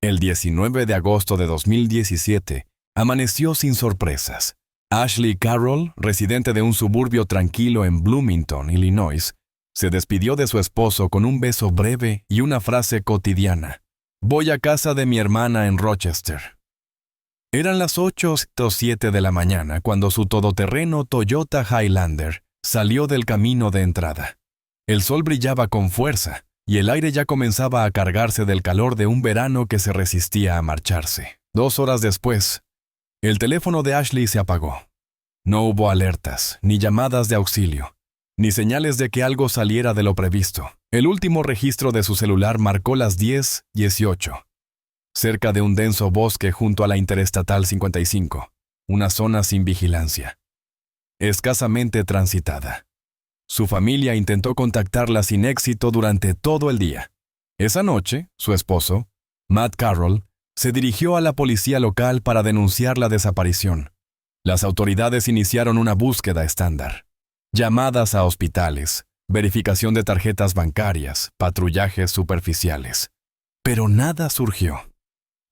El 19 de agosto de 2017 amaneció sin sorpresas. Ashley Carroll, residente de un suburbio tranquilo en Bloomington, Illinois, se despidió de su esposo con un beso breve y una frase cotidiana: «Voy a casa de mi hermana en Rochester». Eran las 8:07 de la mañana cuando su todoterreno Toyota Highlander salió del camino de entrada. El sol brillaba con fuerza y el aire ya comenzaba a cargarse del calor de un verano que se resistía a marcharse. 2 horas después, el teléfono de Ashley se apagó. No hubo alertas, ni llamadas de auxilio, ni señales de que algo saliera de lo previsto. El último registro de su celular marcó las 10:18, cerca de un denso bosque junto a la Interestatal 55, una zona sin vigilancia, escasamente transitada. Su familia intentó contactarla sin éxito durante todo el día. Esa noche, su esposo, Matt Carroll, se dirigió a la policía local para denunciar la desaparición. Las autoridades iniciaron una búsqueda estándar: llamadas a hospitales, verificación de tarjetas bancarias, patrullajes superficiales. Pero nada surgió.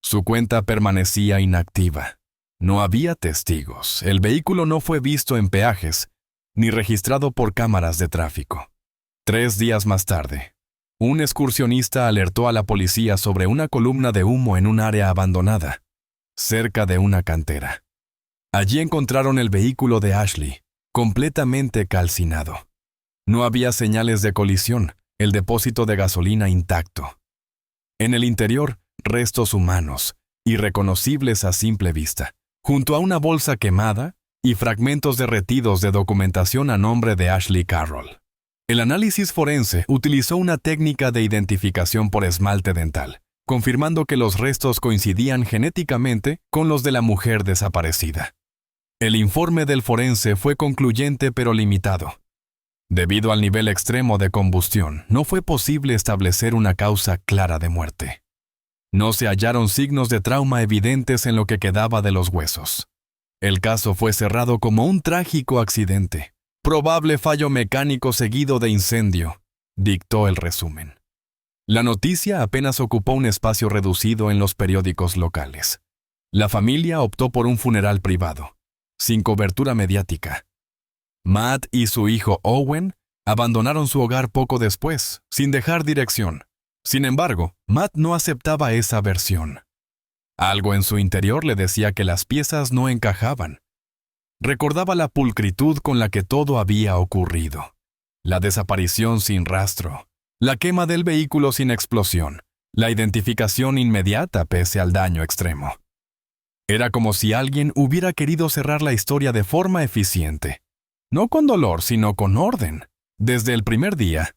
Su cuenta permanecía inactiva. No había testigos. El vehículo no fue visto en peajes, ni registrado por cámaras de tráfico. 3 días más tarde, un excursionista alertó a la policía sobre una columna de humo en un área abandonada, cerca de una cantera. Allí encontraron el vehículo de Ashley, completamente calcinado. No había señales de colisión, el depósito de gasolina intacto. En el interior, restos humanos, irreconocibles a simple vista, junto a una bolsa quemada y fragmentos derretidos de documentación a nombre de Ashley Carroll. El análisis forense utilizó una técnica de identificación por esmalte dental, confirmando que los restos coincidían genéticamente con los de la mujer desaparecida. El informe del forense fue concluyente pero limitado. Debido al nivel extremo de combustión, no fue posible establecer una causa clara de muerte. No se hallaron signos de trauma evidentes en lo que quedaba de los huesos. El caso fue cerrado como un trágico accidente. Probable fallo mecánico seguido de incendio, dictó el resumen. La noticia apenas ocupó un espacio reducido en los periódicos locales. La familia optó por un funeral privado, sin cobertura mediática. Matt y su hijo Owen abandonaron su hogar poco después, sin dejar dirección. Sin embargo, Matt no aceptaba esa versión. Algo en su interior le decía que las piezas no encajaban. Recordaba la pulcritud con la que todo había ocurrido. La desaparición sin rastro, la quema del vehículo sin explosión, la identificación inmediata pese al daño extremo. Era como si alguien hubiera querido cerrar la historia de forma eficiente. No con dolor, sino con orden. Desde el primer día,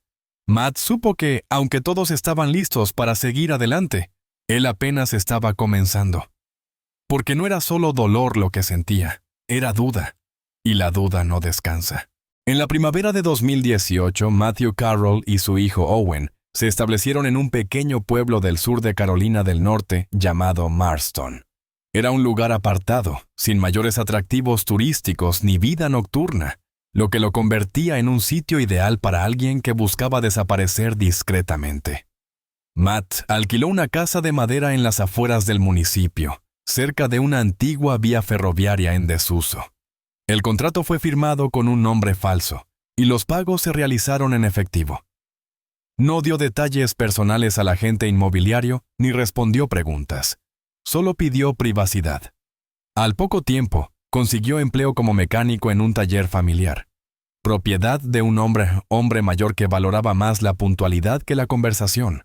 Matt supo que, aunque todos estaban listos para seguir adelante, él apenas estaba comenzando. Porque no era solo dolor lo que sentía, era duda. Y la duda no descansa. En la primavera de 2018, Matthew Carroll y su hijo Owen se establecieron en un pequeño pueblo del sur de Carolina del Norte llamado Marston. Era un lugar apartado, sin mayores atractivos turísticos ni vida nocturna, lo que lo convertía en un sitio ideal para alguien que buscaba desaparecer discretamente. Matt alquiló una casa de madera en las afueras del municipio, cerca de una antigua vía ferroviaria en desuso. El contrato fue firmado con un nombre falso, y los pagos se realizaron en efectivo. No dio detalles personales al agente inmobiliario ni respondió preguntas. Solo pidió privacidad. Al poco tiempo, consiguió empleo como mecánico en un taller familiar, propiedad de un hombre mayor que valoraba más la puntualidad que la conversación.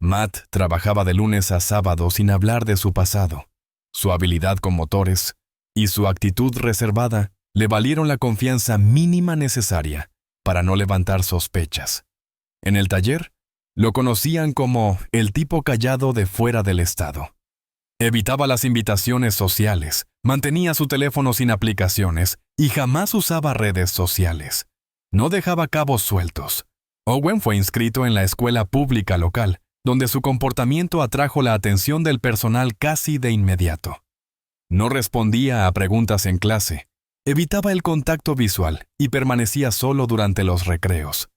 Matt trabajaba de lunes a sábado sin hablar de su pasado. Su habilidad con motores y su actitud reservada le valieron la confianza mínima necesaria para no levantar sospechas. En el taller, lo conocían como el tipo callado de fuera del estado. Evitaba las invitaciones sociales, mantenía su teléfono sin aplicaciones y jamás usaba redes sociales. No dejaba cabos sueltos. Owen fue inscrito en la escuela pública local, donde su comportamiento atrajo la atención del personal casi de inmediato. No respondía a preguntas en clase, evitaba el contacto visual y permanecía solo durante los recreos.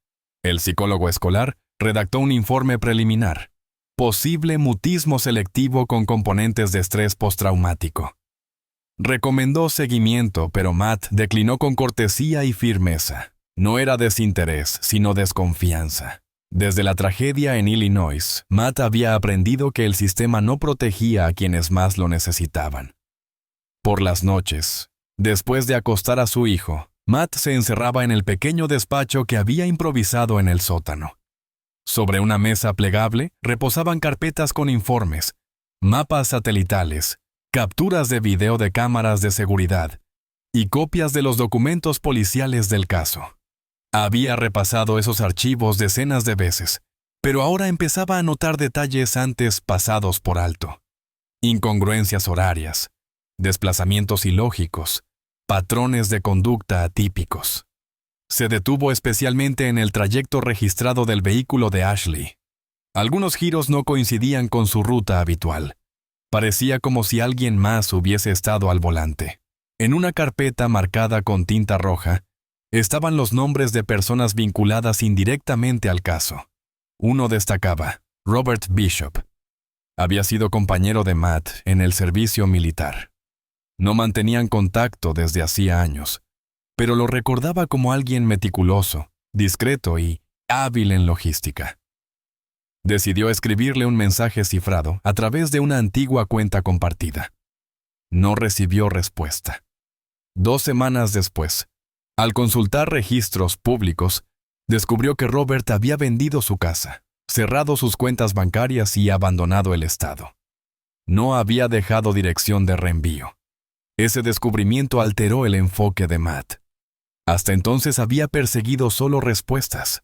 El psicólogo escolar redactó un informe preliminar. posible mutismo selectivo con componentes de estrés postraumático. Recomendó seguimiento, pero Matt declinó con cortesía y firmeza. No era desinterés, sino desconfianza. Desde la tragedia en Illinois, Matt había aprendido que el sistema no protegía a quienes más lo necesitaban. Por las noches, después de acostar a su hijo, Matt se encerraba en el pequeño despacho que había improvisado en el sótano. Sobre una mesa plegable reposaban carpetas con informes, mapas satelitales, capturas de video de cámaras de seguridad y copias de los documentos policiales del caso. Había repasado esos archivos decenas de veces, pero ahora empezaba a notar detalles antes pasados por alto. Incongruencias horarias, desplazamientos ilógicos, patrones de conducta atípicos. Se detuvo especialmente en el trayecto registrado del vehículo de Ashley. Algunos giros no coincidían con su ruta habitual. Parecía como si alguien más hubiese estado al volante. En una carpeta marcada con tinta roja, estaban los nombres de personas vinculadas indirectamente al caso. Uno destacaba: Robert Bishop. Había sido compañero de Matt en el servicio militar. No mantenían contacto desde hacía años, pero lo recordaba como alguien meticuloso, discreto y hábil en logística. Decidió escribirle un mensaje cifrado a través de una antigua cuenta compartida. No recibió respuesta. 2 semanas después, al consultar registros públicos, descubrió que Robert había vendido su casa, cerrado sus cuentas bancarias y abandonado el estado. No había dejado dirección de reenvío. Ese descubrimiento alteró el enfoque de Matt. Hasta entonces había perseguido solo respuestas.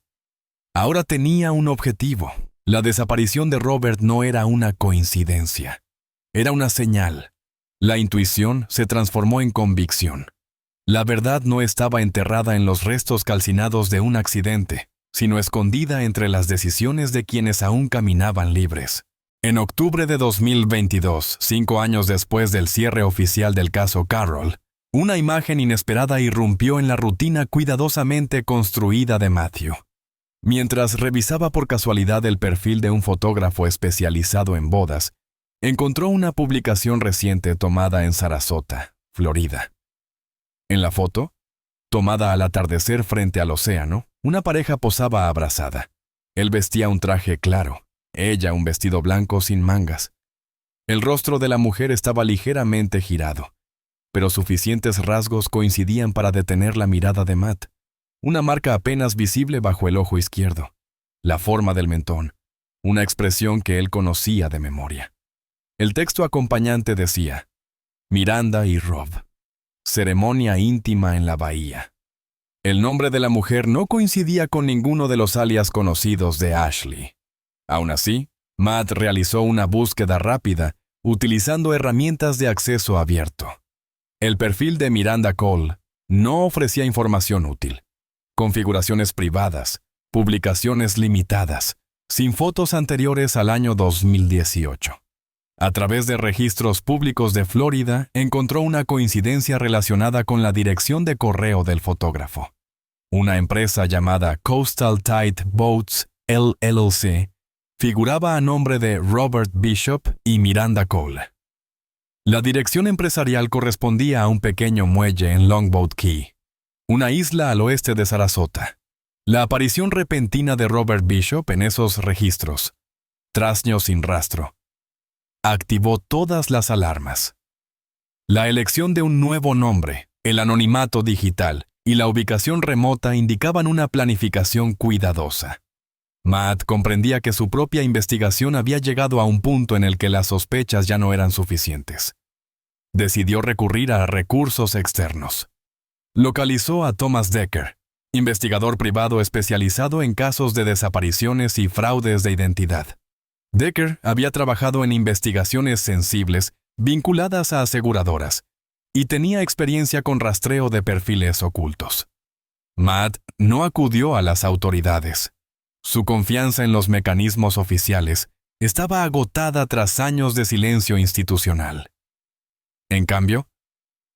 Ahora tenía un objetivo. La desaparición de Robert no era una coincidencia. Era una señal. La intuición se transformó en convicción. La verdad no estaba enterrada en los restos calcinados de un accidente, sino escondida entre las decisiones de quienes aún caminaban libres. En octubre de 2022, 5 años después del cierre oficial del caso Carroll, una imagen inesperada irrumpió en la rutina cuidadosamente construida de Matthew. Mientras revisaba por casualidad el perfil de un fotógrafo especializado en bodas, encontró una publicación reciente tomada en Sarasota, Florida. En la foto, tomada al atardecer frente al océano, una pareja posaba abrazada. Él vestía un traje claro, ella un vestido blanco sin mangas. El rostro de la mujer estaba ligeramente girado, pero suficientes rasgos coincidían para detener la mirada de Matt. Una marca apenas visible bajo el ojo izquierdo, la forma del mentón, una expresión que él conocía de memoria. El texto acompañante decía: Miranda y Rob. Ceremonia íntima en la bahía. El nombre de la mujer no coincidía con ninguno de los alias conocidos de Ashley. Aún así, Matt realizó una búsqueda rápida utilizando herramientas de acceso abierto. El perfil de Miranda Cole no ofrecía información útil. Configuraciones privadas, publicaciones limitadas, sin fotos anteriores al año 2018. A través de registros públicos de Florida, encontró una coincidencia relacionada con la dirección de correo del fotógrafo. Una empresa llamada Coastal Tide Boats LLC figuraba a nombre de Robert Bishop y Miranda Cole. La dirección empresarial correspondía a un pequeño muelle en Longboat Key, una isla al oeste de Sarasota. La aparición repentina de Robert Bishop en esos registros, trasño sin rastro, activó todas las alarmas. La elección de un nuevo nombre, el anonimato digital y la ubicación remota indicaban una planificación cuidadosa. Matt comprendía que su propia investigación había llegado a un punto en el que las sospechas ya no eran suficientes. Decidió recurrir a recursos externos. Localizó a Thomas Decker, investigador privado especializado en casos de desapariciones y fraudes de identidad. Decker había trabajado en investigaciones sensibles vinculadas a aseguradoras y tenía experiencia con rastreo de perfiles ocultos. Matt no acudió a las autoridades. Su confianza en los mecanismos oficiales estaba agotada tras años de silencio institucional. En cambio,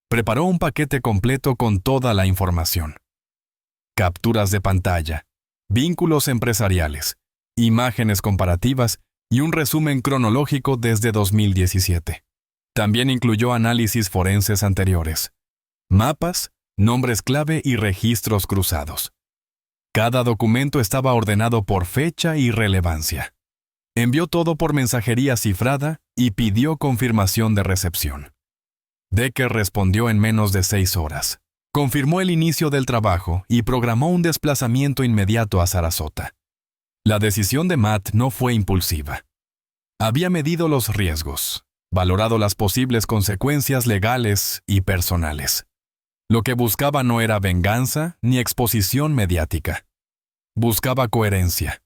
preparó un paquete completo con toda la información. Capturas de pantalla, vínculos empresariales, imágenes comparativas y un resumen cronológico desde 2017. También incluyó análisis forenses anteriores, mapas, nombres clave y registros cruzados. Cada documento estaba ordenado por fecha y relevancia. Envió todo por mensajería cifrada y pidió confirmación de recepción. Decker respondió en menos de 6 horas. Confirmó el inicio del trabajo y programó un desplazamiento inmediato a Sarasota. La decisión de Matt no fue impulsiva. Había medido los riesgos, valorado las posibles consecuencias legales y personales. Lo que buscaba no era venganza ni exposición mediática. Buscaba coherencia.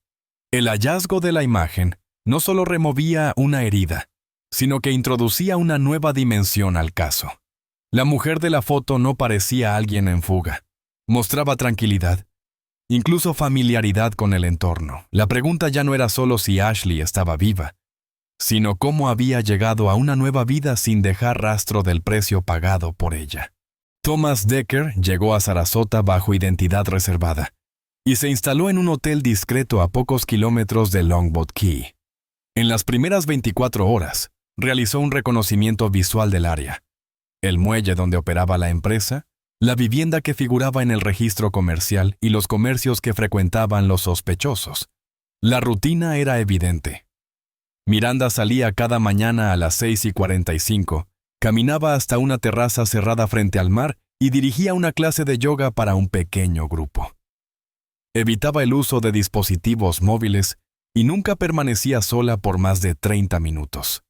El hallazgo de la imagen no solo removía una herida, sino que introducía una nueva dimensión al caso. La mujer de la foto no parecía alguien en fuga. Mostraba tranquilidad, incluso familiaridad con el entorno. La pregunta ya no era solo si Ashley estaba viva, sino cómo había llegado a una nueva vida sin dejar rastro del precio pagado por ella. Thomas Decker llegó a Sarasota bajo identidad reservada y se instaló en un hotel discreto a pocos kilómetros de Longboat Key. En las primeras 24 horas, realizó un reconocimiento visual del área: el muelle donde operaba la empresa, la vivienda que figuraba en el registro comercial y los comercios que frecuentaban los sospechosos. La rutina era evidente. Miranda salía cada mañana a las 6:45, caminaba hasta una terraza cerrada frente al mar y dirigía una clase de yoga para un pequeño grupo. Evitaba el uso de dispositivos móviles y nunca permanecía sola por más de 30 minutos.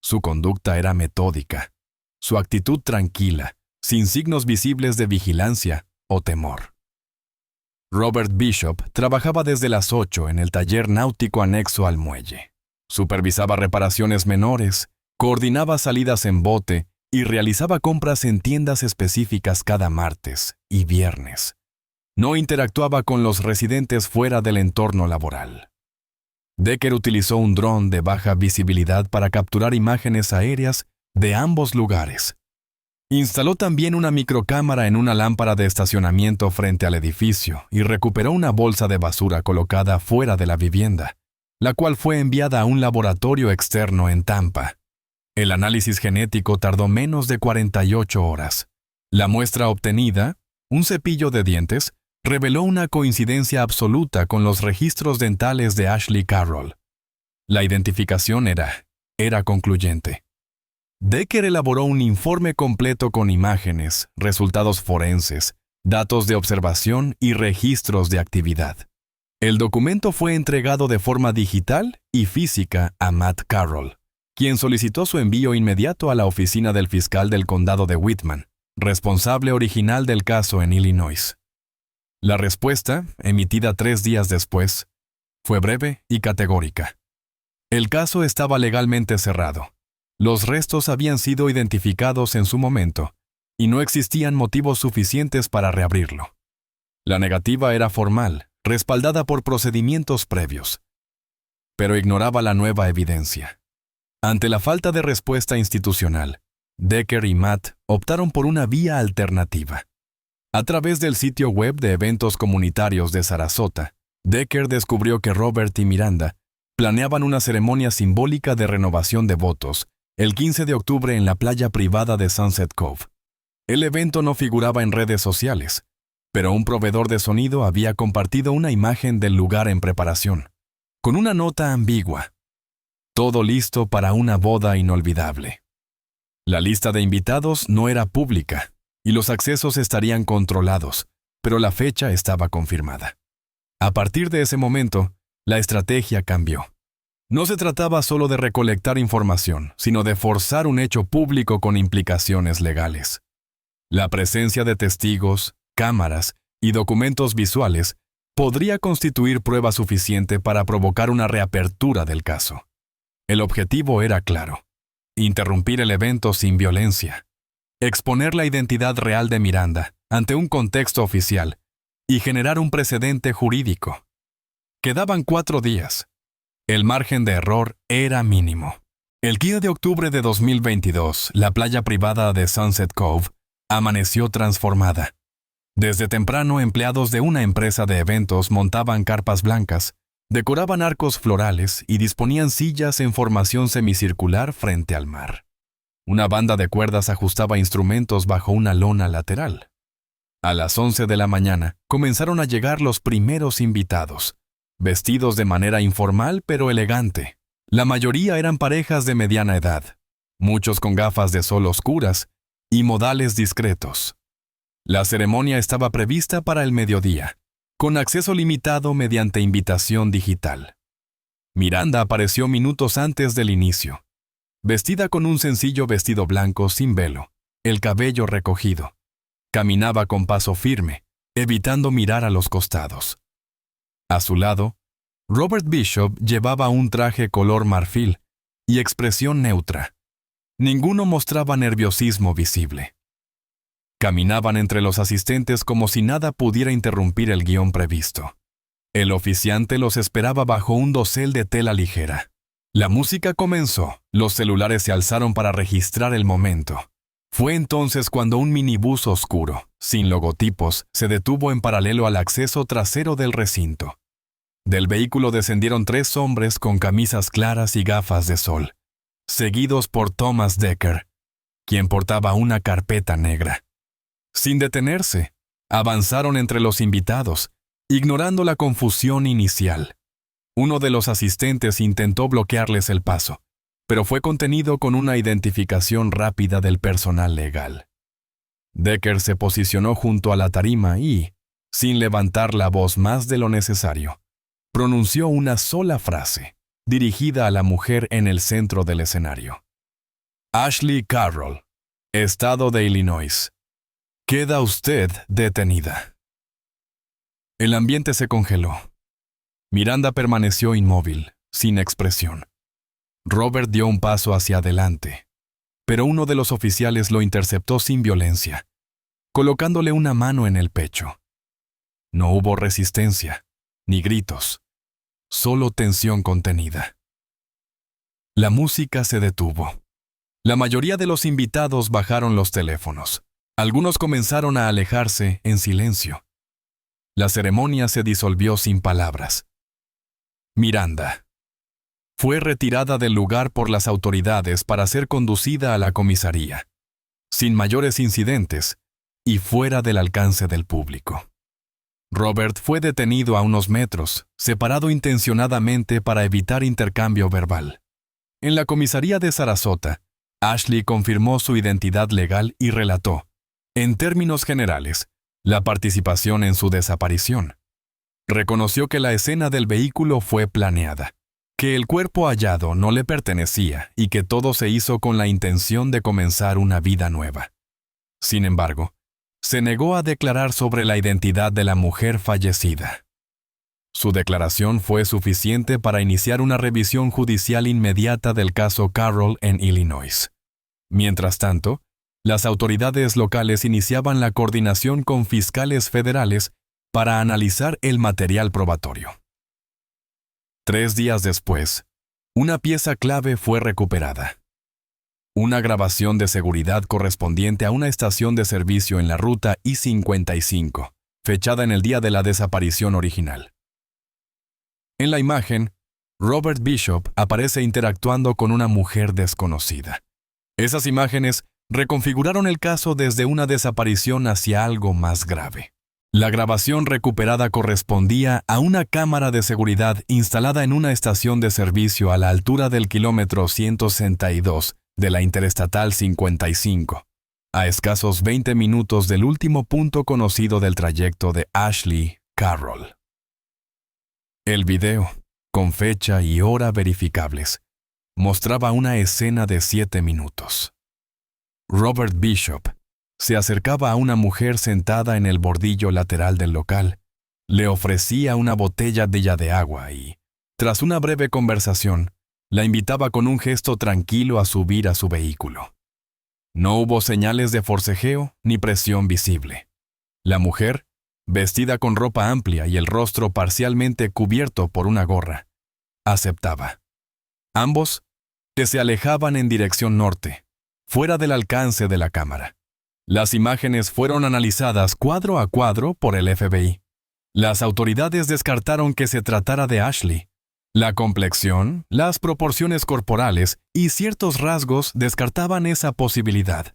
Su conducta era metódica, su actitud tranquila, sin signos visibles de vigilancia o temor. Robert Bishop trabajaba desde las 8 en el taller náutico anexo al muelle. Supervisaba reparaciones menores, coordinaba salidas en bote y realizaba compras en tiendas específicas cada martes y viernes. No interactuaba con los residentes fuera del entorno laboral. Decker utilizó un dron de baja visibilidad para capturar imágenes aéreas de ambos lugares. Instaló también una microcámara en una lámpara de estacionamiento frente al edificio y recuperó una bolsa de basura colocada fuera de la vivienda, la cual fue enviada a un laboratorio externo en Tampa. El análisis genético tardó menos de 48 horas. La muestra obtenida, un cepillo de dientes, reveló una coincidencia absoluta con los registros dentales de Ashley Carroll. La identificación era concluyente. Decker elaboró un informe completo con imágenes, resultados forenses, datos de observación y registros de actividad. El documento fue entregado de forma digital y física a Matt Carroll, quien solicitó su envío inmediato a la oficina del fiscal del condado de Whitman, responsable original del caso en Illinois. La respuesta, emitida 3 días después, fue breve y categórica. El caso estaba legalmente cerrado. Los restos habían sido identificados en su momento y no existían motivos suficientes para reabrirlo. La negativa era formal, respaldada por procedimientos previos, pero ignoraba la nueva evidencia. Ante la falta de respuesta institucional, Decker y Matt optaron por una vía alternativa. A través del sitio web de eventos comunitarios de Sarasota, Decker descubrió que Robert y Miranda planeaban una ceremonia simbólica de renovación de votos el 15 de octubre en la playa privada de Sunset Cove. El evento no figuraba en redes sociales, pero un proveedor de sonido había compartido una imagen del lugar en preparación, con una nota ambigua: todo listo para una boda inolvidable. La lista de invitados no era pública y los accesos estarían controlados, pero la fecha estaba confirmada. A partir de ese momento, la estrategia cambió. No se trataba solo de recolectar información, sino de forzar un hecho público con implicaciones legales. La presencia de testigos, cámaras y documentos visuales podría constituir prueba suficiente para provocar una reapertura del caso. El objetivo era claro: interrumpir el evento sin violencia, exponer la identidad real de Miranda ante un contexto oficial y generar un precedente jurídico. Quedaban 4 días. El margen de error era mínimo. El 15 de octubre de 2022, la playa privada de Sunset Cove amaneció transformada. Desde temprano, empleados de una empresa de eventos montaban carpas blancas, Decoraban arcos florales y disponían sillas en formación semicircular frente al mar. Una banda de cuerdas ajustaba instrumentos bajo una lona lateral. A las 11 de la mañana comenzaron a llegar los primeros invitados, vestidos de manera informal pero elegante. La mayoría eran parejas de mediana edad, muchos con gafas de sol oscuras y modales discretos. La ceremonia estaba prevista para el mediodía, con acceso limitado mediante invitación digital. Miranda apareció minutos antes del inicio, vestida con un sencillo vestido blanco sin velo, el cabello recogido. Caminaba con paso firme, evitando mirar a los costados. A su lado, Robert Bishop llevaba un traje color marfil y expresión neutra. Ninguno mostraba nerviosismo visible. Caminaban entre los asistentes como si nada pudiera interrumpir el guión previsto. El oficiante los esperaba bajo un dosel de tela ligera. La música comenzó, los celulares se alzaron para registrar el momento. Fue entonces cuando un minibús oscuro, sin logotipos, se detuvo en paralelo al acceso trasero del recinto. Del vehículo descendieron 3 hombres con camisas claras y gafas de sol, seguidos por Thomas Dekker, quien portaba una carpeta negra. Sin detenerse, avanzaron entre los invitados, ignorando la confusión inicial. Uno de los asistentes intentó bloquearles el paso, pero fue contenido con una identificación rápida del personal legal. Dekker se posicionó junto a la tarima y, sin levantar la voz más de lo necesario, pronunció una sola frase, dirigida a la mujer en el centro del escenario. Ashley Carroll, Estado de Illinois. Queda usted detenida. El ambiente se congeló. Miranda permaneció inmóvil, sin expresión. Robert dio un paso hacia adelante, pero uno de los oficiales lo interceptó sin violencia, colocándole una mano en el pecho. No hubo resistencia, ni gritos, solo tensión contenida. La música se detuvo. La mayoría de los invitados bajaron los teléfonos. Algunos comenzaron a alejarse en silencio. La ceremonia se disolvió sin palabras. Miranda fue retirada del lugar por las autoridades para ser conducida a la comisaría, sin mayores incidentes y fuera del alcance del público. Robert fue detenido a unos metros, separado intencionadamente para evitar intercambio verbal. En la comisaría de Sarasota, Ashley confirmó su identidad legal y relató, en términos generales, la participación en su desaparición. Reconoció que la escena del vehículo fue planeada, que el cuerpo hallado no le pertenecía y que todo se hizo con la intención de comenzar una vida nueva. Sin embargo, se negó a declarar sobre la identidad de la mujer fallecida. Su declaración fue suficiente para iniciar una revisión judicial inmediata del caso Carroll en Illinois. Mientras tanto, las autoridades locales iniciaban la coordinación con fiscales federales para analizar el material probatorio. 3 días después, una pieza clave fue recuperada. Una grabación de seguridad correspondiente a una estación de servicio en la ruta I-55, fechada en el día de la desaparición original. En la imagen, Robert Bishop aparece interactuando con una mujer desconocida. Esas imágenes reconfiguraron el caso desde una desaparición hacia algo más grave. La grabación recuperada correspondía a una cámara de seguridad instalada en una estación de servicio a la altura del kilómetro 162 de la Interestatal 55, a escasos 20 minutos del último punto conocido del trayecto de Ashley Carroll. El video, con fecha y hora verificables, mostraba una escena de 7 minutos. Robert Bishop se acercaba a una mujer sentada en el bordillo lateral del local, le ofrecía una botella de agua y, tras una breve conversación, la invitaba con un gesto tranquilo a subir a su vehículo. No hubo señales de forcejeo ni presión visible. La mujer, vestida con ropa amplia y el rostro parcialmente cubierto por una gorra, aceptaba. Ambos, que se alejaban en dirección norte, fuera del alcance de la cámara. Las imágenes fueron analizadas cuadro a cuadro por el FBI. Las autoridades descartaron que se tratara de Ashley. La complexión, las proporciones corporales y ciertos rasgos descartaban esa posibilidad.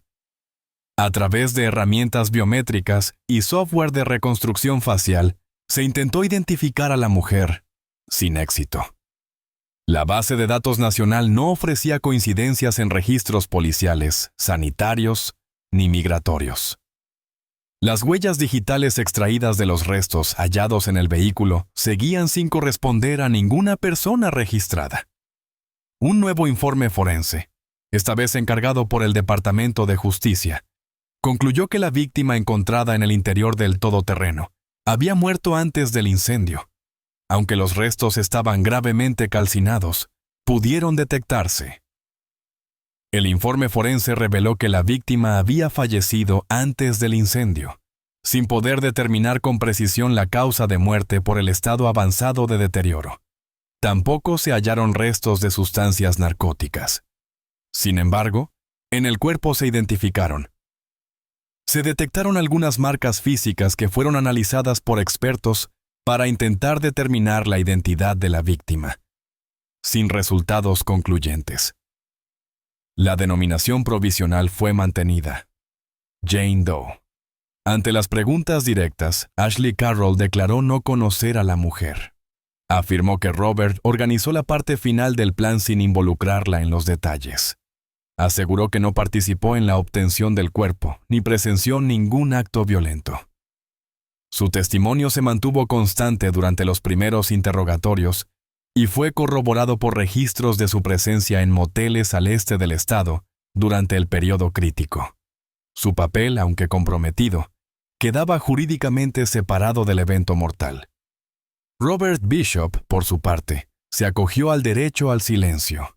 A través de herramientas biométricas y software de reconstrucción facial, se intentó identificar a la mujer, sin éxito. La base de datos nacional no ofrecía coincidencias en registros policiales, sanitarios ni migratorios. Las huellas digitales extraídas de los restos hallados en el vehículo seguían sin corresponder a ninguna persona registrada. Un nuevo informe forense, esta vez encargado por el Departamento de Justicia, concluyó que la víctima encontrada en el interior del todoterreno había muerto antes del incendio. Aunque los restos estaban gravemente calcinados, pudieron detectarse. El informe forense reveló que la víctima había fallecido antes del incendio, sin poder determinar con precisión la causa de muerte por el estado avanzado de deterioro. Tampoco se hallaron restos de sustancias narcóticas. Sin embargo, en el cuerpo se identificaron. Se detectaron algunas marcas físicas que fueron analizadas por expertos para intentar determinar la identidad de la víctima, sin resultados concluyentes. La denominación provisional fue mantenida: Jane Doe. Ante las preguntas directas, Ashley Carroll declaró no conocer a la mujer. Afirmó que Robert organizó la parte final del plan sin involucrarla en los detalles. Aseguró que no participó en la obtención del cuerpo ni presenció ningún acto violento. Su testimonio se mantuvo constante durante los primeros interrogatorios y fue corroborado por registros de su presencia en moteles al este del estado durante el periodo crítico. Su papel, aunque comprometido, quedaba jurídicamente separado del evento mortal. Robert Bishop, por su parte, se acogió al derecho al silencio.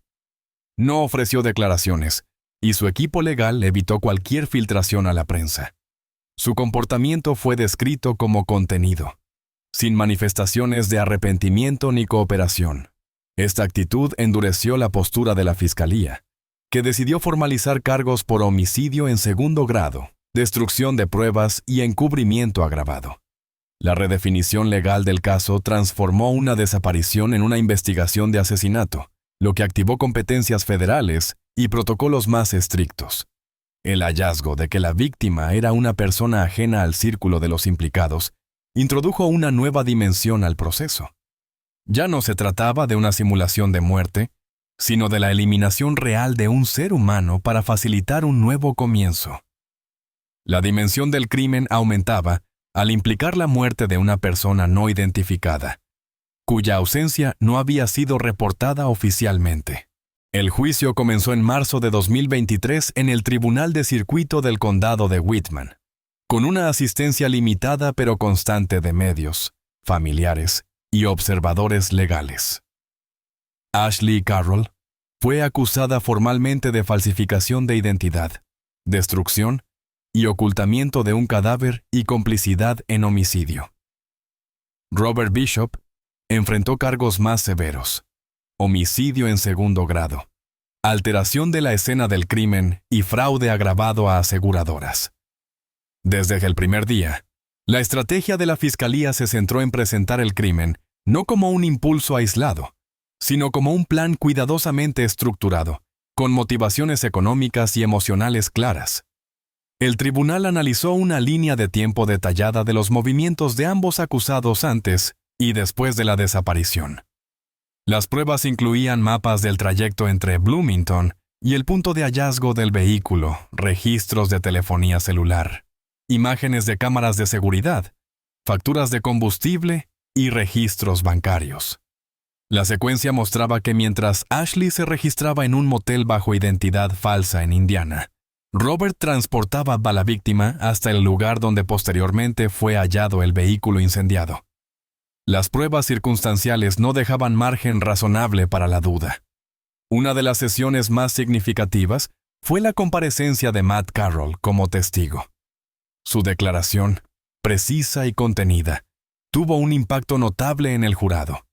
No ofreció declaraciones, y su equipo legal evitó cualquier filtración a la prensa. Su comportamiento fue descrito como contenido, sin manifestaciones de arrepentimiento ni cooperación. Esta actitud endureció la postura de la Fiscalía, que decidió formalizar cargos por homicidio en segundo grado, destrucción de pruebas y encubrimiento agravado. La redefinición legal del caso transformó una desaparición en una investigación de asesinato, lo que activó competencias federales y protocolos más estrictos. El hallazgo de que la víctima era una persona ajena al círculo de los implicados introdujo una nueva dimensión al proceso. Ya no se trataba de una simulación de muerte, sino de la eliminación real de un ser humano para facilitar un nuevo comienzo. La dimensión del crimen aumentaba al implicar la muerte de una persona no identificada, cuya ausencia no había sido reportada oficialmente. El juicio comenzó en marzo de 2023 en el Tribunal de Circuito del Condado de Whitman, con una asistencia limitada pero constante de medios, familiares y observadores legales. Ashley Carroll fue acusada formalmente de falsificación de identidad, destrucción y ocultamiento de un cadáver y complicidad en homicidio. Robert Bishop enfrentó cargos más severos: homicidio en segundo grado, alteración de la escena del crimen y fraude agravado a aseguradoras. Desde el primer día, la estrategia de la Fiscalía se centró en presentar el crimen no como un impulso aislado, sino como un plan cuidadosamente estructurado, con motivaciones económicas y emocionales claras. El tribunal analizó una línea de tiempo detallada de los movimientos de ambos acusados antes y después de la desaparición. Las pruebas incluían mapas del trayecto entre Bloomington y el punto de hallazgo del vehículo, registros de telefonía celular, imágenes de cámaras de seguridad, facturas de combustible y registros bancarios. La secuencia mostraba que mientras Ashley se registraba en un motel bajo identidad falsa en Indiana, Robert transportaba a la víctima hasta el lugar donde posteriormente fue hallado el vehículo incendiado. Las pruebas circunstanciales no dejaban margen razonable para la duda. Una de las sesiones más significativas fue la comparecencia de Matt Carroll como testigo. Su declaración, precisa y contenida, tuvo un impacto notable en el jurado.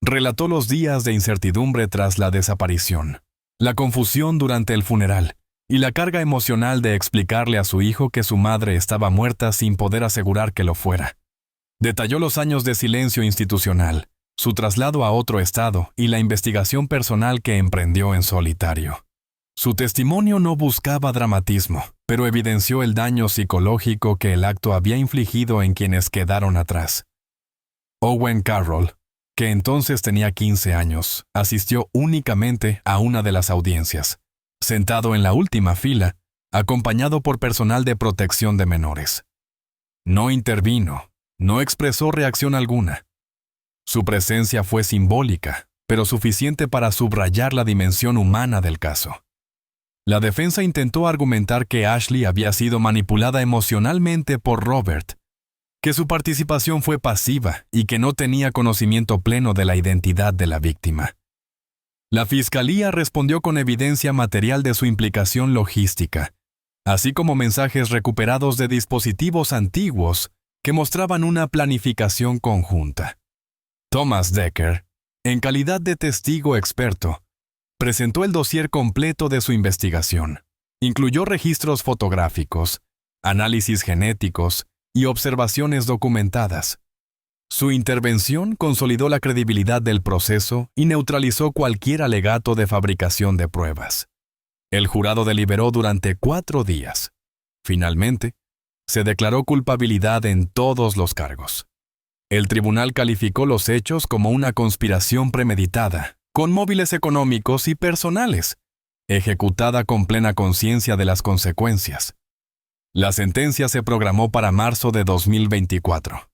Relató los días de incertidumbre tras la desaparición, la confusión durante el funeral y la carga emocional de explicarle a su hijo que su madre estaba muerta sin poder asegurar que lo fuera. Detalló los años de silencio institucional, su traslado a otro estado y la investigación personal que emprendió en solitario. Su testimonio no buscaba dramatismo, pero evidenció el daño psicológico que el acto había infligido en quienes quedaron atrás. Owen Carroll, que entonces tenía 15 años, asistió únicamente a una de las audiencias, sentado en la última fila, acompañado por personal de protección de menores. No intervino, no expresó reacción alguna. Su presencia fue simbólica, pero suficiente para subrayar la dimensión humana del caso. La defensa intentó argumentar que Ashley había sido manipulada emocionalmente por Robert, que su participación fue pasiva y que no tenía conocimiento pleno de la identidad de la víctima. La fiscalía respondió con evidencia material de su implicación logística, así como mensajes recuperados de dispositivos antiguos que mostraban una planificación conjunta. Thomas Decker, en calidad de testigo experto, presentó el dossier completo de su investigación. Incluyó registros fotográficos, análisis genéticos y observaciones documentadas. Su intervención consolidó la credibilidad del proceso y neutralizó cualquier alegato de fabricación de pruebas. El jurado deliberó durante 4 días. Finalmente, se declaró culpabilidad en todos los cargos. El tribunal calificó los hechos como una conspiración premeditada, con móviles económicos y personales, ejecutada con plena conciencia de las consecuencias. La sentencia se programó para marzo de 2024.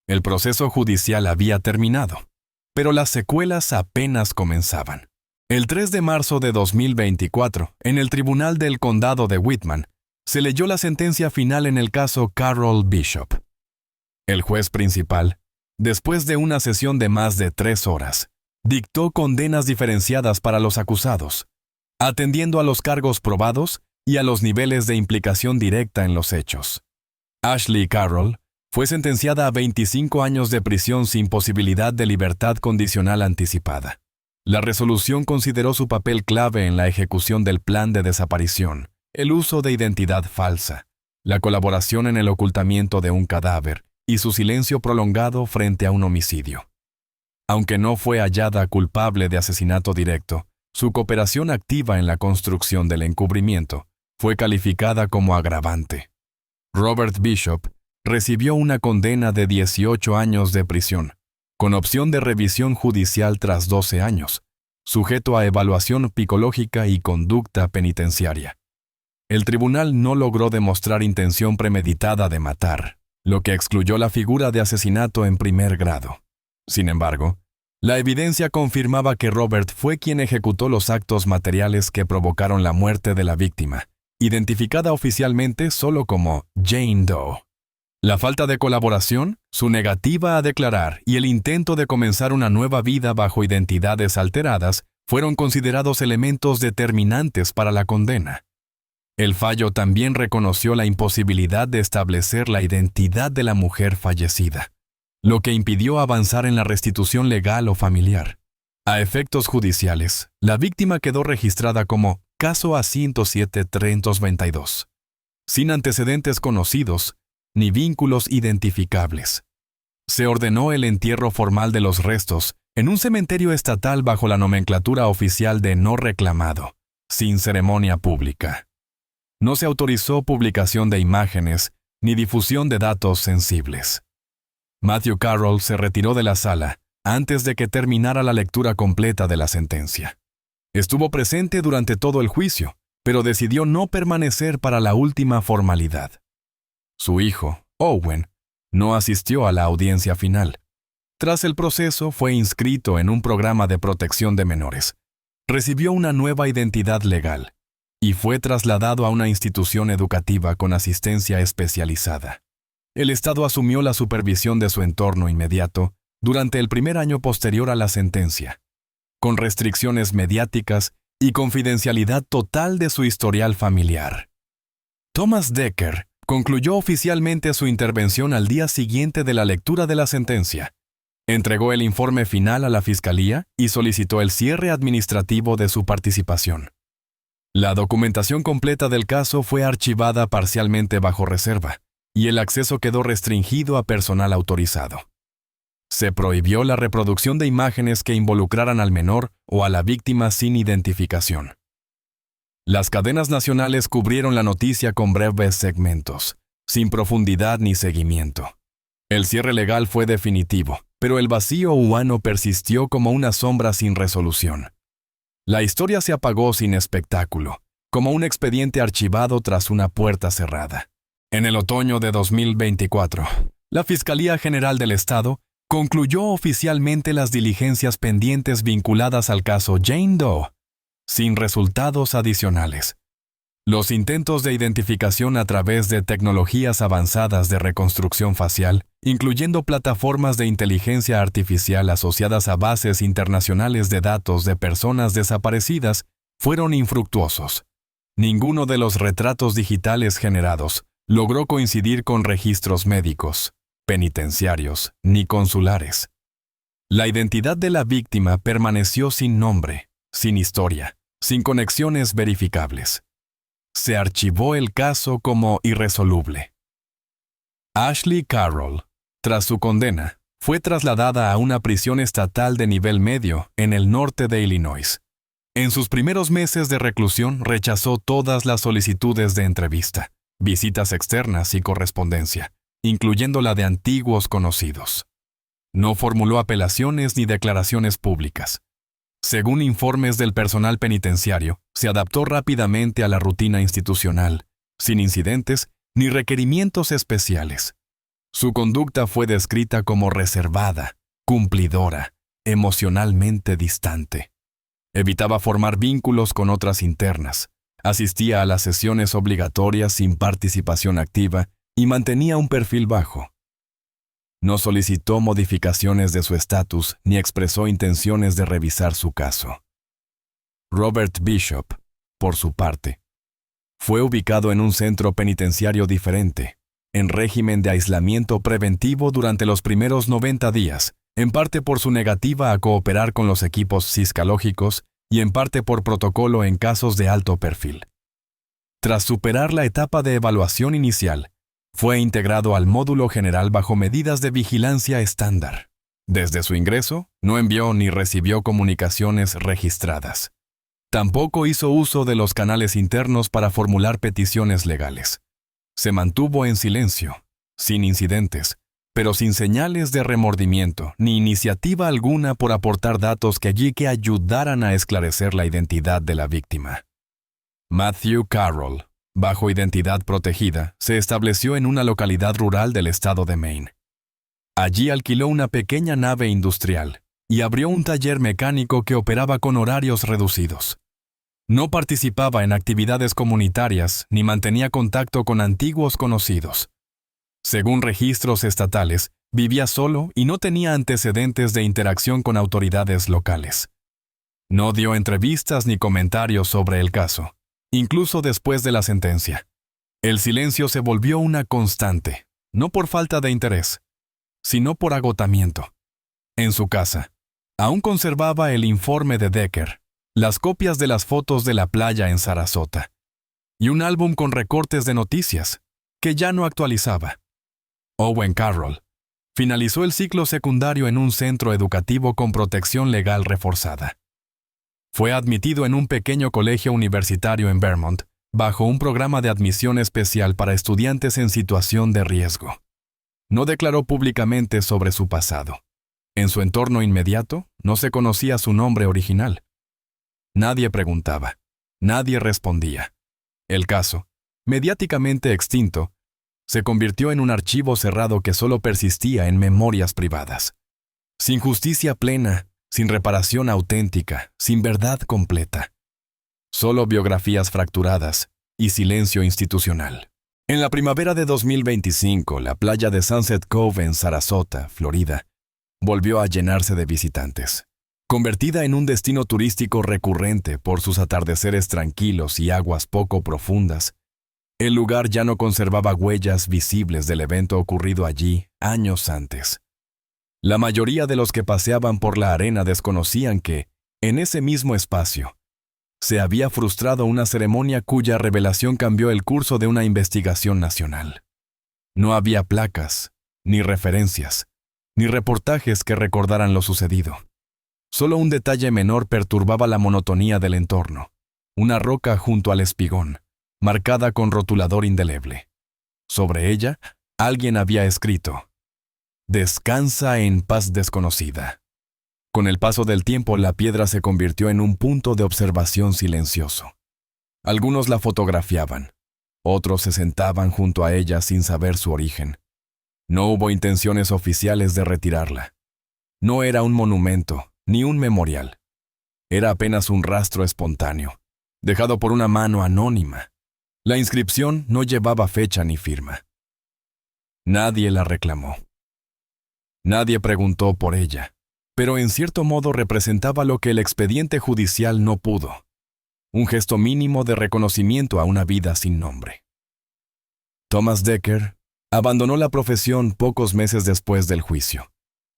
El proceso judicial había terminado, pero las secuelas apenas comenzaban. El 3 de marzo de 2024, en el Tribunal del Condado de Whitman, se leyó la sentencia final en el caso Carroll Bishop. El juez principal, después de una sesión de más de 3 horas, dictó condenas diferenciadas para los acusados, atendiendo a los cargos probados y a los niveles de implicación directa en los hechos. Ashley Carroll fue sentenciada a 25 años de prisión sin posibilidad de libertad condicional anticipada. La resolución consideró su papel clave en la ejecución del plan de desaparición, el uso de identidad falsa, la colaboración en el ocultamiento de un cadáver y su silencio prolongado frente a un homicidio. Aunque no fue hallada culpable de asesinato directo, su cooperación activa en la construcción del encubrimiento fue calificada como agravante. Robert Bishop recibió una condena de 18 años de prisión, con opción de revisión judicial tras 12 años, sujeto a evaluación psicológica y conducta penitenciaria. El tribunal no logró demostrar intención premeditada de matar, lo que excluyó la figura de asesinato en primer grado. Sin embargo, la evidencia confirmaba que Robert fue quien ejecutó los actos materiales que provocaron la muerte de la víctima, identificada oficialmente solo como Jane Doe. La falta de colaboración, su negativa a declarar y el intento de comenzar una nueva vida bajo identidades alteradas fueron considerados elementos determinantes para la condena. El fallo también reconoció la imposibilidad de establecer la identidad de la mujer fallecida, lo que impidió avanzar en la restitución legal o familiar. A efectos judiciales, la víctima quedó registrada como caso A107-322, sin antecedentes conocidos ni vínculos identificables. Se ordenó el entierro formal de los restos en un cementerio estatal bajo la nomenclatura oficial de no reclamado, sin ceremonia pública. No se autorizó publicación de imágenes ni difusión de datos sensibles. Matthew Carroll se retiró de la sala antes de que terminara la lectura completa de la sentencia. Estuvo presente durante todo el juicio, pero decidió no permanecer para la última formalidad. Su hijo, Owen, no asistió a la audiencia final. Tras el proceso, fue inscrito en un programa de protección de menores. Recibió una nueva identidad legal y fue trasladado a una institución educativa con asistencia especializada. El Estado asumió la supervisión de su entorno inmediato durante el primer año posterior a la sentencia, con restricciones mediáticas y confidencialidad total de su historial familiar. Thomas Decker concluyó oficialmente su intervención al día siguiente de la lectura de la sentencia. Entregó el informe final a la Fiscalía y solicitó el cierre administrativo de su participación. La documentación completa del caso fue archivada parcialmente bajo reserva, y el acceso quedó restringido a personal autorizado. Se prohibió la reproducción de imágenes que involucraran al menor o a la víctima sin identificación. Las cadenas nacionales cubrieron la noticia con breves segmentos, sin profundidad ni seguimiento. El cierre legal fue definitivo, pero el vacío humano persistió como una sombra sin resolución. La historia se apagó sin espectáculo, como un expediente archivado tras una puerta cerrada. En el otoño de 2024, la Fiscalía General del Estado concluyó oficialmente las diligencias pendientes vinculadas al caso Jane Doe, sin resultados adicionales. Los intentos de identificación a través de tecnologías avanzadas de reconstrucción facial, incluyendo plataformas de inteligencia artificial asociadas a bases internacionales de datos de personas desaparecidas, fueron infructuosos. Ninguno de los retratos digitales generados logró coincidir con registros médicos, penitenciarios ni consulares. La identidad de la víctima permaneció sin nombre, sin historia, sin conexiones verificables. Se archivó el caso como irresoluble. Ashley Carroll, tras su condena, fue trasladada a una prisión estatal de nivel medio en el norte de Illinois. En sus primeros meses de reclusión rechazó todas las solicitudes de entrevista, visitas externas y correspondencia, incluyendo la de antiguos conocidos. No formuló apelaciones ni declaraciones públicas. Según informes del personal penitenciario, se adaptó rápidamente a la rutina institucional, sin incidentes ni requerimientos especiales. Su conducta fue descrita como reservada, cumplidora, emocionalmente distante. Evitaba formar vínculos con otras internas, asistía a las sesiones obligatorias sin participación activa y mantenía un perfil bajo. No solicitó modificaciones de su estatus ni expresó intenciones de revisar su caso. Robert Bishop, por su parte, fue ubicado en un centro penitenciario diferente, en régimen de aislamiento preventivo durante los primeros 90 días, en parte por su negativa a cooperar con los equipos ciscalógicos y en parte por protocolo en casos de alto perfil. Tras superar la etapa de evaluación inicial, fue integrado al módulo general bajo medidas de vigilancia estándar. Desde su ingreso, no envió ni recibió comunicaciones registradas. Tampoco hizo uso de los canales internos para formular peticiones legales. Se mantuvo en silencio, sin incidentes, pero sin señales de remordimiento ni iniciativa alguna por aportar datos que ayudaran a esclarecer la identidad de la víctima. Matthew Carroll, bajo identidad protegida, se estableció en una localidad rural del estado de Maine. Allí alquiló una pequeña nave industrial y abrió un taller mecánico que operaba con horarios reducidos. No participaba en actividades comunitarias ni mantenía contacto con antiguos conocidos. Según registros estatales, vivía solo y no tenía antecedentes de interacción con autoridades locales. No dio entrevistas ni comentarios sobre el caso, incluso después de la sentencia. El silencio se volvió una constante, no por falta de interés, sino por agotamiento. En su casa, aún conservaba el informe de Decker, las copias de las fotos de la playa en Sarasota, y un álbum con recortes de noticias, que ya no actualizaba. Owen Carroll finalizó el ciclo secundario en un centro educativo con protección legal reforzada. Fue admitido en un pequeño colegio universitario en Vermont, bajo un programa de admisión especial para estudiantes en situación de riesgo. No declaró públicamente sobre su pasado. En su entorno inmediato, no se conocía su nombre original. Nadie preguntaba. Nadie respondía. El caso, mediáticamente extinto, se convirtió en un archivo cerrado que solo persistía en memorias privadas. Sin justicia plena, sin reparación auténtica, sin verdad completa. Solo biografías fracturadas y silencio institucional. En la primavera de 2025, la playa de Sunset Cove en Sarasota, Florida, volvió a llenarse de visitantes. Convertida en un destino turístico recurrente por sus atardeceres tranquilos y aguas poco profundas, el lugar ya no conservaba huellas visibles del evento ocurrido allí años antes. La mayoría de los que paseaban por la arena desconocían que, en ese mismo espacio, se había frustrado una ceremonia cuya revelación cambió el curso de una investigación nacional. No había placas, ni referencias, ni reportajes que recordaran lo sucedido. Solo un detalle menor perturbaba la monotonía del entorno: una roca junto al espigón, marcada con rotulador indeleble. Sobre ella, alguien había escrito: «Descansa en paz desconocida». Con el paso del tiempo, la piedra se convirtió en un punto de observación silencioso. Algunos la fotografiaban, otros se sentaban junto a ella sin saber su origen. No hubo intenciones oficiales de retirarla. No era un monumento, ni un memorial. Era apenas un rastro espontáneo, dejado por una mano anónima. La inscripción no llevaba fecha ni firma. Nadie la reclamó. Nadie preguntó por ella, pero en cierto modo representaba lo que el expediente judicial no pudo: un gesto mínimo de reconocimiento a una vida sin nombre. Thomas Dekker abandonó la profesión pocos meses después del juicio.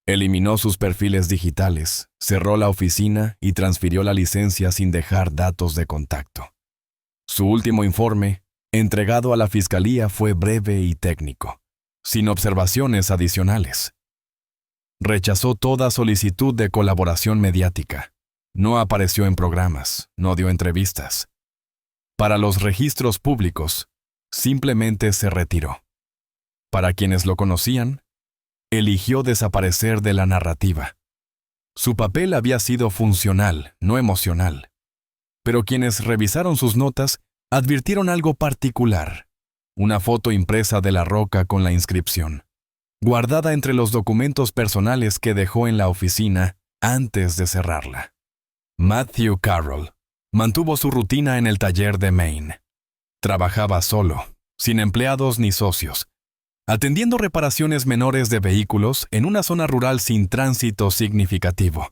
Eliminó sus perfiles digitales, cerró la oficina y transfirió la licencia sin dejar datos de contacto. Su último informe, entregado a la fiscalía, fue breve y técnico, sin observaciones adicionales. Rechazó toda solicitud de colaboración mediática. No apareció en programas, no dio entrevistas. Para los registros públicos, simplemente se retiró. Para quienes lo conocían, eligió desaparecer de la narrativa. Su papel había sido funcional, no emocional. Pero quienes revisaron sus notas advirtieron algo particular: una foto impresa de la roca con la inscripción, guardada entre los documentos personales que dejó en la oficina antes de cerrarla. Matthew Carroll mantuvo su rutina en el taller de Maine. Trabajaba solo, sin empleados ni socios, atendiendo reparaciones menores de vehículos en una zona rural sin tránsito significativo.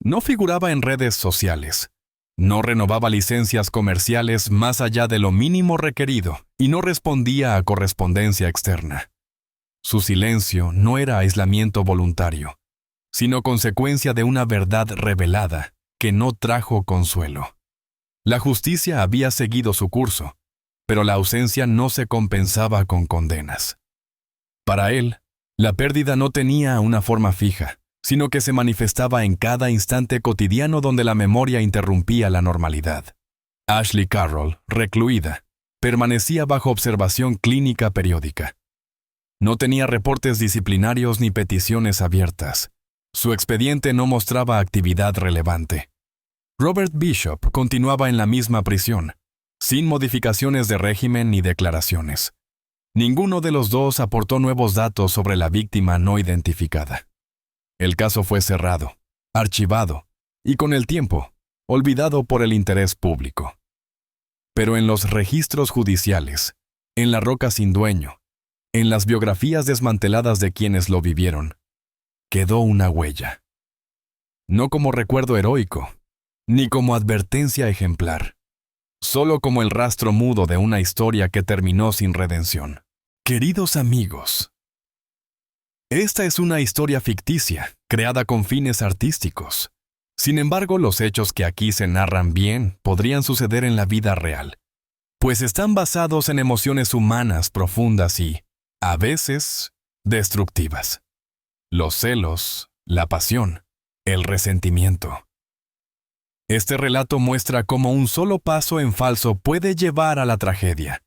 No figuraba en redes sociales, no renovaba licencias comerciales más allá de lo mínimo requerido y no respondía a correspondencia externa. Su silencio no era aislamiento voluntario, sino consecuencia de una verdad revelada que no trajo consuelo. La justicia había seguido su curso, pero la ausencia no se compensaba con condenas. Para él, la pérdida no tenía una forma fija, sino que se manifestaba en cada instante cotidiano donde la memoria interrumpía la normalidad. Ashley Carroll, recluida, permanecía bajo observación clínica periódica. No tenía reportes disciplinarios ni peticiones abiertas. Su expediente no mostraba actividad relevante. Robert Bishop continuaba en la misma prisión, sin modificaciones de régimen ni declaraciones. Ninguno de los dos aportó nuevos datos sobre la víctima no identificada. El caso fue cerrado, archivado y, con el tiempo, olvidado por el interés público. Pero en los registros judiciales, en la roca sin dueño, en las biografías desmanteladas de quienes lo vivieron, quedó una huella. No como recuerdo heroico, ni como advertencia ejemplar, solo como el rastro mudo de una historia que terminó sin redención. Queridos amigos, esta es una historia ficticia, creada con fines artísticos. Sin embargo, los hechos que aquí se narran bien podrían suceder en la vida real, pues están basados en emociones humanas profundas y, a veces, destructivas. Los celos, la pasión, el resentimiento. Este relato muestra cómo un solo paso en falso puede llevar a la tragedia.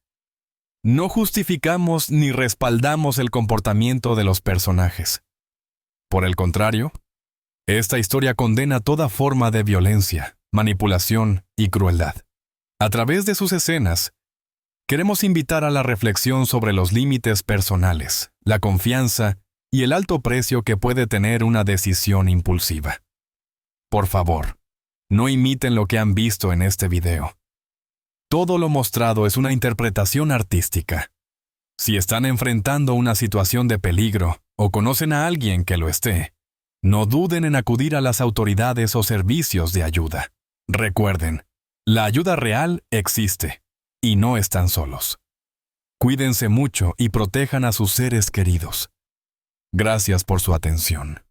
No justificamos ni respaldamos el comportamiento de los personajes. Por el contrario, esta historia condena toda forma de violencia, manipulación y crueldad. A través de sus escenas, queremos invitar a la reflexión sobre los límites personales, la confianza y el alto precio que puede tener una decisión impulsiva. Por favor, no imiten lo que han visto en este video. Todo lo mostrado es una interpretación artística. Si están enfrentando una situación de peligro o conocen a alguien que lo esté, no duden en acudir a las autoridades o servicios de ayuda. Recuerden, la ayuda real existe y no están solos. Cuídense mucho y protejan a sus seres queridos. Gracias por su atención.